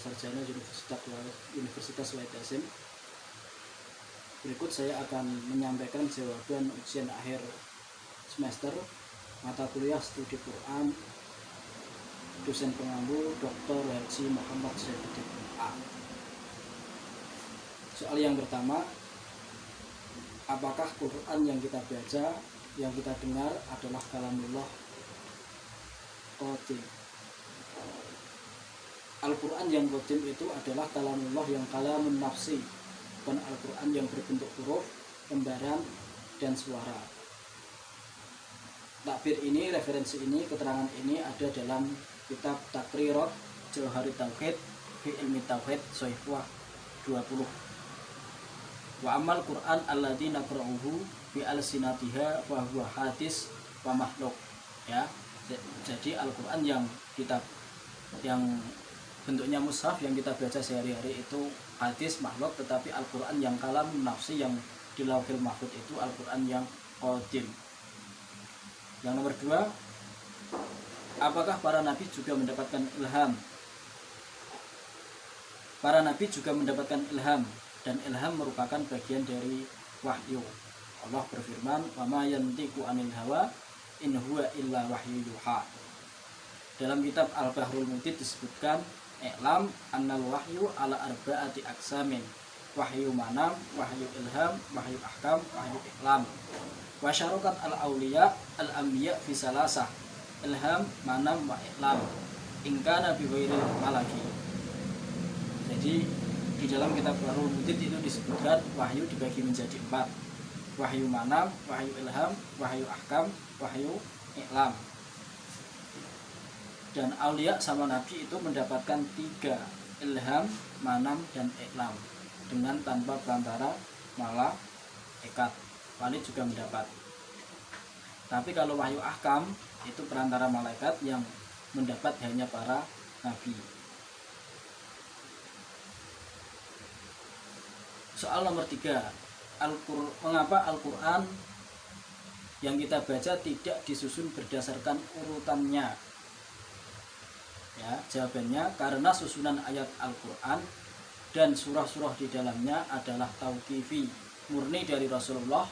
sarjana Universitas Wahid Hasim. Berikut saya akan menyampaikan jawaban ujian akhir semester mata kuliah studi Quran dosen pengampu Dr. Haji Muhammad Saifuddin A. Soal yang pertama, apakah Quran yang kita baca, yang kita dengar adalah kalamullah qadim? Al-Quran yang qadim itu adalah kalamullah yang kalamun nafsi, bukan Al-Quran yang berbentuk huruf, lembaran, dan suara. Takbir ini, referensi ini, keterangan ini ada dalam kitab Takrirat Jauhari Tauhid fi Ilmi Tauhid Sohifah 20. Wa amal Quran alladzi naqra'uhu bi alsinatiha wa huwa hadis wa makhluk. Ya. Jadi Al-Quran yang bentuknya mushaf yang kita baca sehari-hari itu hadis makhluk, tetapi Al-Quran yang kalam nafsi yang di Lauhil Mahfuz itu Al-Quran yang qadim. Yang nomor 2, apakah para nabi juga mendapatkan ilham? Para nabi juga mendapatkan ilham, dan ilham merupakan bagian dari wahyu. Allah berfirman, "Wa ma yantiqu 'anil hawa in huwa illa wahyu yuha." Dalam kitab Al-Bahrul Mudid disebutkan, "I'lam annal wahyu ala arba'ati aqsamin. Wahyu manam, wahyu ilham, wahyu ahkam, wahyu iklam. Wa syarakat al-awliya al-anbiya fi salasah. Ilham, manam, wa iklam. In kana bi ghairil malaki." Jadi di dalam kitab Bahrul Mudid itu disebutkan wahyu dibagi menjadi 4. Wahyu manam, wahyu ilham, wahyu ahkam, wahyu iklam. Dan aulia sama nabi itu mendapatkan 3, ilham, manam, dan iklam, dengan tanpa perantara malaikat. Wali juga mendapat. Tapi kalau wahyu ahkam itu perantara malaikat, yang mendapat hanya para nabi. Soal nomor 3, mengapa Al-Quran yang kita baca tidak disusun berdasarkan urutannya? Ya, jawabannya karena susunan ayat Al-Quran dan surah-surah di dalamnya adalah tauqifi, murni dari Rasulullah,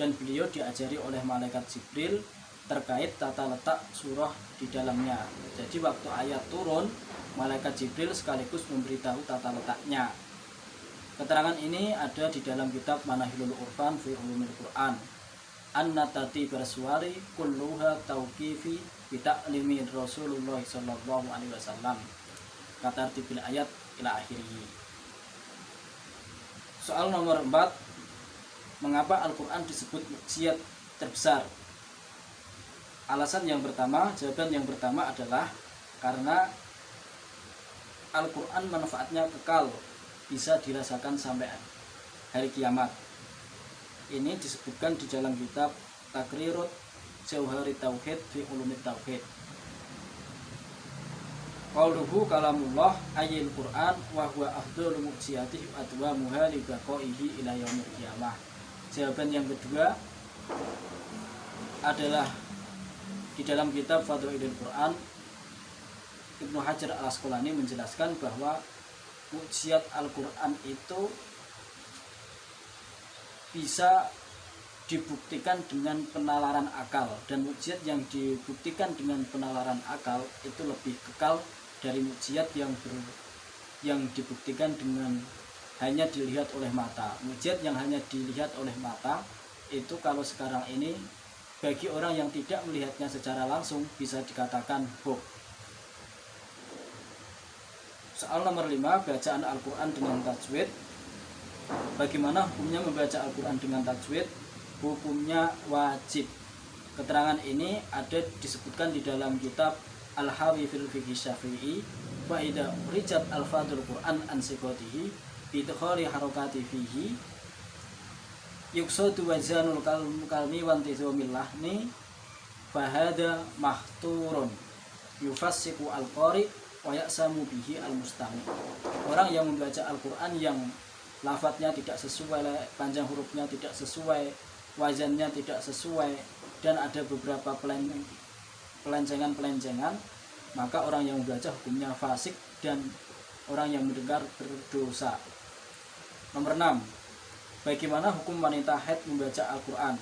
dan beliau diajari oleh malaikat Jibril terkait tata letak surah di dalamnya. Jadi waktu ayat turun, malaikat Jibril sekaligus memberitahu tata letaknya. Keterangan ini ada di dalam kitab Manahilul Urfan fi Ulumil Quran. An-natati bersuari kulluha tauqifi bita'limi Rasulullah sallallahu alaihi wasallam. Kata artikel ayat ila akhirih. Soal nomor 4, mengapa Al-Quran disebut mukjizat terbesar? Jawaban yang pertama adalah karena Al-Quran manfaatnya kekal, bisa dirasakan sampai hari kiamat. Ini disebutkan di dalam kitab Takrirat Jauhari Tauhid fi Ulumit Tauhid. Qauluhu kalamullah ayil Quran wa huwa afdhalu mu'jizatihi wa adwamuha li baqaihi ila yaumil qiyamah. Jawaban yang kedua adalah di dalam kitab Fadhilul Quran, Ibnu Hajar Al-Asqalani menjelaskan bahwa mukjizat Al-Quran itu bisa dibuktikan dengan penalaran akal, dan mukjizat yang dibuktikan dengan penalaran akal itu lebih kekal dari mukjizat yang dibuktikan dengan hanya dilihat oleh mata. Mukjizat yang hanya dilihat oleh mata itu kalau sekarang ini bagi orang yang tidak melihatnya secara langsung bisa dikatakan hoax. Soal nomor 5, bacaan Al-Quran dengan tajwid. Bagaimana hukumnya membaca Al-Quran dengan tajwid? Hukumnya wajib. Keterangan ini ada disebutkan di dalam kitab Al-Hawi fil Fiqh Syafi'i. Wa idza rijat al-fadhul Quran an siqatihi bi idkhali harakati fihi yuqsadu wazanul kalmi wa intizamil lahni fa hada mahturun yufassiqu al-qari wa ya'samu bihi al-mustami. Orang yang membaca Al-Quran yang lafadznya tidak sesuai, panjang hurufnya tidak sesuai, wazannya tidak sesuai, dan ada beberapa pelencengan-pelencengan, maka orang yang membaca hukumnya fasik dan orang yang mendengar berdosa. Nomor 6. Bagaimana hukum wanita haid membaca Al-Quran?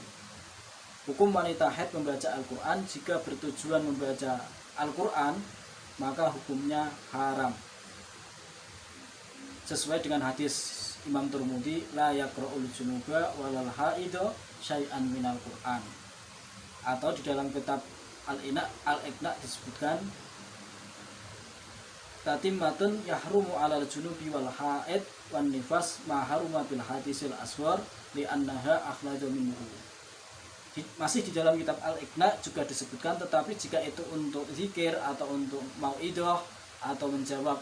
Hukum wanita haid membaca Al-Quran, jika bertujuan membaca Al-Quran, maka hukumnya haram. Sesuai dengan hadis Imam Tirmidzi, la yaqra'ul junuba walal haido syai'an minal Qur'an. Atau di dalam kitab Al-Iqna disebutkan, tatimmatun yahrumu alal junubi wal haid wan nifas ma haruma bil hadisil aswar li annaha akhlaja minhu. Masih di dalam kitab Al-Iqna juga disebutkan, tetapi jika itu untuk zikir atau untuk mau'idah atau menjawab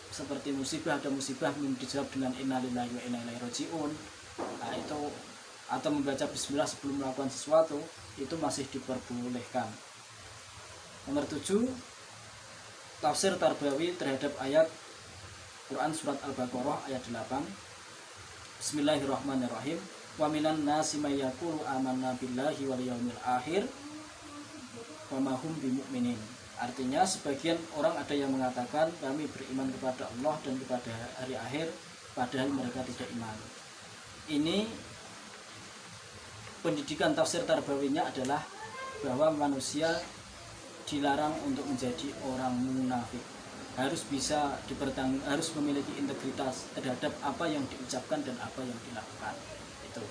seperti musibah, ada musibah dijawab dengan innalillahi wa inna ilaihi rajiun, nah itu, atau membaca bismillah sebelum melakukan sesuatu, itu masih diperbolehkan. Nomor 7. Tafsir Tarbawi terhadap ayat Quran surat Al-Baqarah ayat 8. Bismillahirrahmanirrahim. Wa minan nasi may yaqulu amanna billahi wal yaumil akhir wa ma hum bimumin. Artinya, sebagian orang ada yang mengatakan kami beriman kepada Allah dan kepada hari akhir, padahal mereka tidak iman. Ini pendidikan tafsir tarbawinya adalah bahwa manusia dilarang untuk menjadi orang munafik. Harus harus memiliki integritas terhadap apa yang diucapkan dan apa yang dilakukan. Itu.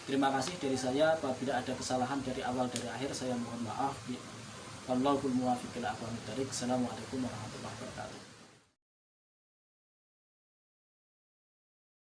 Terima kasih dari saya. Apabila ada kesalahan dari awal dari akhir, saya mohon maaf. Wallahul muwaffiq ila aqwamit thoriq. Assalamualaikum warahmatullahi wabarakatuh.